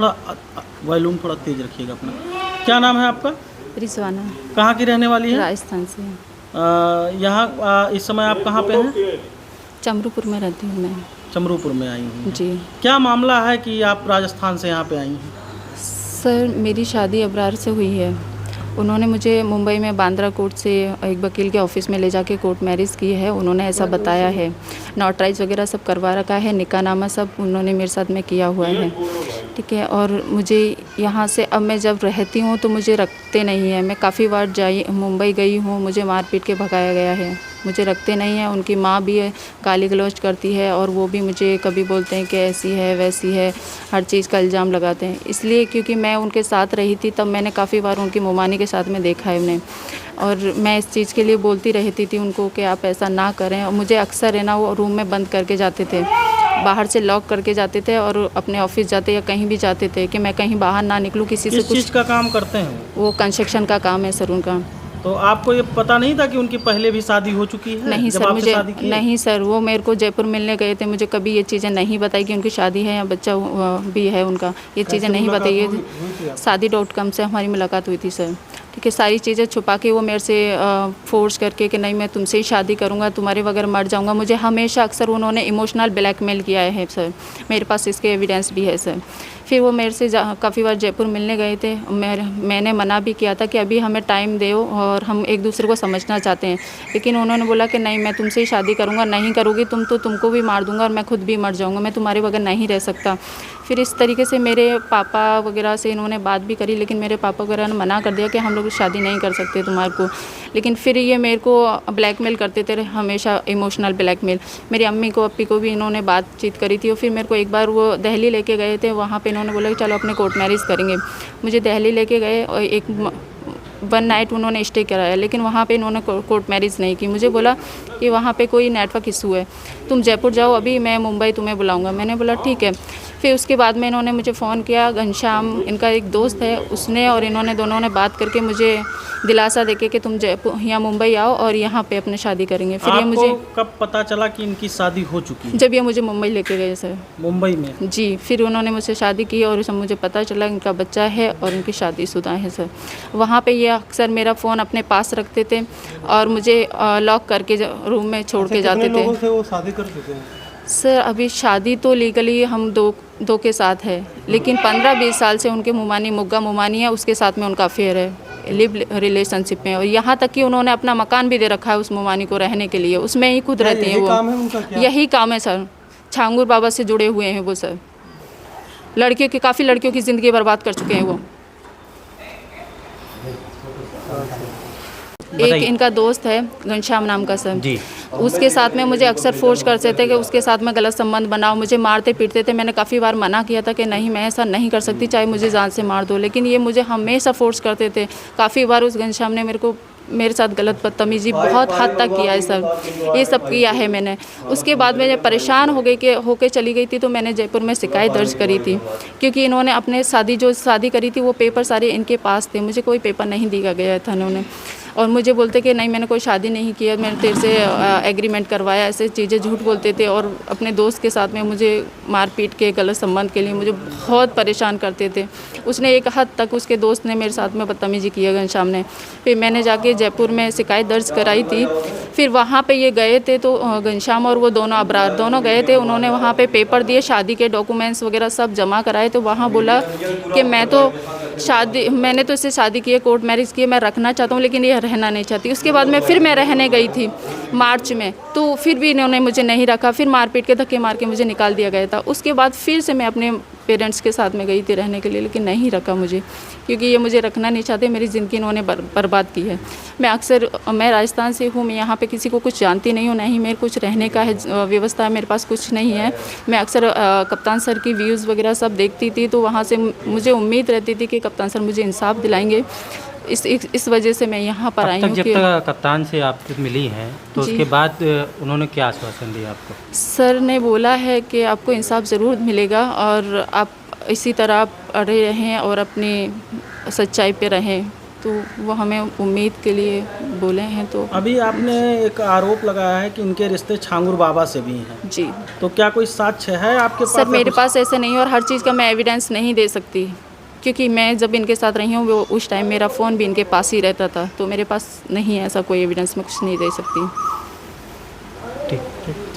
थोड़ा वॉल्यूम थोड़ा तेज रखिएगा अपना। क्या नाम है आपका? रिजवाना। कहाँ की रहने वाली है? राजस्थान से। यहाँ इस समय आप कहाँ पे हैं? चमरूपुर में रहती हूँ मैं। चमरूपुर में आई हैं। जी क्या मामला है कि आप राजस्थान से यहाँ पे आई हैं? सर, मेरी शादी अबरार से हुई है। उन्होंने मुझे मुंबई में बांद्रा कोर्ट से एक वकील के ऑफिस में ले जाके कोर्ट मैरिज की है। उन्होंने ऐसा बताया है, नोटराइज वगैरह सब करवा रखा है, निकाहनामा सब उन्होंने मेरे साथ में किया हुआ है। ठीक है। और मुझे यहाँ से अब मैं जब रहती हूँ तो मुझे रखते नहीं है। मैं काफ़ी बार मुंबई गई हूँ, मुझे मार पीट के भगाया गया है, मुझे रखते नहीं हैं। उनकी माँ भी गाली गलौज करती है और वो भी मुझे कभी बोलते हैं कि ऐसी है वैसी है, हर चीज़ का इल्ज़ाम लगाते हैं। इसलिए क्योंकि मैं उनके साथ रही थी तब मैंने काफ़ी बार उनकी मुमानी के साथ में देखा है उन्हें, और मैं इस चीज़ के लिए बोलती रहती थी उनको कि आप ऐसा ना करें। और मुझे अक्सर है ना वो रूम में बंद करके जाते थे, बाहर से लॉक करके जाते थे और अपने ऑफिस जाते या कहीं भी जाते थे कि मैं कहीं बाहर ना निकलूँ किसी से। किस कुछ चीज़ का काम करते हैं वो कंस्ट्रक्शन का काम है सर उनका। तो आपको ये पता नहीं था कि उनकी पहले भी शादी हो चुकी है? नहीं जब सर, आपसे मुझे शादी की? नहीं सर, वो मेरे को जयपुर मिलने गए थे, मुझे कभी ये चीज़ें नहीं बताई कि उनकी शादी है या बच्चा भी है उनका, ये चीज़ें नहीं बताई। शादी.com से हमारी मुलाकात हुई थी सर। ठीक है। सारी चीज़ें छुपा के वो मेरे से फोर्स करके कि नहीं मैं तुमसे ही शादी करूँगा, तुम्हारे बगैर मर जाऊँगा। मुझे हमेशा अक्सर उन्होंने इमोशनल ब्लैकमेल किया है सर, मेरे पास इसके एविडेंस भी है सर। फिर वो मेरे से काफ़ी बार जयपुर मिलने गए थे। मैंने मना भी किया था कि अभी हमें टाइम दो और हम एक दूसरे को समझना चाहते हैं, लेकिन उन्होंने बोला कि नहीं मैं तुमसे ही शादी करूँगा, नहीं करोगी तुम तो तुमको भी मार दूँगा और मैं खुद भी मर जाऊँगा, मैं तुम्हारे बगैर नहीं रह सकता। फिर इस तरीके से मेरे पापा वगैरह से इन्होंने बात भी करी, लेकिन मेरे पापा वगैरह ने मना कर दिया कि हम लोग शादी नहीं कर सकते तुम्हारे को। लेकिन फिर ये मेरे को ब्लैकमेल करते थे हमेशा, इमोशनल ब्लैकमेल। मेरी अम्मी को अपी को भी इन्होंने बातचीत करी थी। और फिर मेरे को एक बार वो दिल्ली लेके गए थे, वहाँ पे इन्होंने बोला कि चलो अपने कोर्ट मैरिज करेंगे। मुझे दिल्ली लेके गए और एक 1 नाइट उन्होंने स्टे कराया, लेकिन वहाँ पे इन्होंने कोर्ट मैरिज नहीं की। मुझे बोला कि वहाँ पे कोई नेटवर्क इशू है, तुम जयपुर जाओ, अभी मैं मुंबई तुम्हें बुलाऊंगा। मैंने बोला ठीक है। फिर उसके बाद में इन्होंने मुझे फ़ोन किया, घनश्याम इनका एक दोस्त है उसने, और इन्होंने दोनों ने बात करके मुझे दिलासा देके कि तुम जयपुर या मुंबई आओ और यहाँ पे अपने शादी करेंगे। फिर ये मुझे कब पता चला कि इनकी शादी हो चुकी है? जब ये मुझे मुंबई लेके गए सर। मुंबई में? जी। फिर उन्होंने मुझसे शादी की और सब मुझे पता चला इनका बच्चा है और इनकी शादीशुदा है सर। वहाँ पे ये अक्सर मेरा फ़ोन अपने पास रखते थे और मुझे लॉक करके रूम में छोड़ के जाते थे। लोगों से वो शादी कर चुके हैं सर अभी शादी तो लीगली हम दो के साथ है, लेकिन 15-20 साल से उनके मुग्गा मुमानी है, उसके साथ में उनका अफेयर है, लिव रिलेशनशिप में। और यहाँ तक कि उन्होंने अपना मकान भी दे रखा है उस मुमानी को रहने के लिए, उसमें ही खुद रहती हैं वो। यही काम है सर, छांगुर बाबा से जुड़े हुए हैं वो सर। काफ़ी लड़कियों की ज़िंदगी बर्बाद कर चुके हैं वो। एक इनका दोस्त है घनश्याम नाम का सर जी, उसके साथ में मुझे अक्सर फोर्स करते थे कि उसके साथ में गलत संबंध बनाओ, मुझे मारते पीटते थे। मैंने काफ़ी बार मना किया था कि नहीं मैं ऐसा नहीं कर सकती, चाहे मुझे जान से मार दो, लेकिन ये मुझे हमेशा फोर्स करते थे। काफ़ी बार उस घनश्याम ने मेरे साथ गलत बदतमीजी बहुत हद तक किया है सर, ये सब किया है मैंने। उसके बाद मैं जब परेशान होके चली गई थी तो मैंने जयपुर में शिकायत दर्ज करी थी, क्योंकि इन्होंने अपने शादी करी थी वो पेपर सारे इनके पास थे, मुझे कोई पेपर नहीं दिया गया था इन्होंने। और मुझे बोलते कि नहीं मैंने कोई शादी नहीं किया, मैंने तेरे से एग्रीमेंट करवाया, ऐसे चीज़ें झूठ बोलते थे। और अपने दोस्त के साथ में मुझे मारपीट के गलत संबंध के लिए मुझे बहुत परेशान करते थे। उसने एक हद तक उसके दोस्त ने मेरे साथ में बदतमीजी किया घनश्याम ने। फिर मैंने जाके जयपुर में शिकायत दर्ज कराई थी। फिर वहाँ पे ये गए थे तो घनश्याम और वो दोनों अबरार दोनों गए थे, उन्होंने वहाँ पे पेपर दिए, शादी के डॉक्यूमेंट्स वगैरह सब जमा कराए। तो वहाँ बोला कि मैंने तो इससे शादी की है, कोर्ट मैरिज की है, मैं रखना चाहता हूँ लेकिन ये रहना नहीं चाहती। उसके बाद में फिर मैं रहने गई थी मार्च में, तो फिर भी इन्होंने मुझे नहीं रखा, फिर मारपीट के धक्के मार के मुझे निकाल दिया गया था। उसके बाद फिर से मैं अपने पेरेंट्स के साथ में गई थी रहने के लिए, लेकिन नहीं रखा मुझे, क्योंकि ये मुझे रखना नहीं चाहते। मेरी ज़िंदगी इन्होंने बर्बाद की है। मैं राजस्थान से हूँ, मैं यहाँ पे किसी को कुछ जानती नहीं हूँ, नहीं मेरे कुछ रहने का है व्यवस्था, मेरे पास कुछ नहीं है। मैं अक्सर कप्तान सर की व्यूज़ वगैरह सब देखती थी, तो वहाँ से मुझे उम्मीद रहती थी कि कप्तान सर मुझे इंसाफ दिलाएंगे। इस वजह से मैं यहाँ पर आई हूँ। जब तक कप्तान से आप मिली हैं तो उसके बाद उन्होंने क्या आश्वासन दिया आपको? सर ने बोला है कि आपको इंसाफ ज़रूर मिलेगा और आप इसी तरह आप अड़े रहें और अपनी सच्चाई पे रहें, तो वो हमें उम्मीद के लिए बोले हैं। तो अभी आपने एक आरोप लगाया है कि इनके रिश्ते छांगुर बाबा से भी हैं, जी तो क्या कोई साक्ष्य है आपके पास? सर, मेरे कुछ? पास ऐसे नहीं है और हर चीज़ का मैं एविडेंस नहीं दे सकती, क्योंकि मैं जब इनके साथ रही हूँ वो उस टाइम मेरा फ़ोन भी इनके पास ही रहता था, तो मेरे पास नहीं है ऐसा कोई एविडेंस, मैं कुछ नहीं दे सकती। ठीक।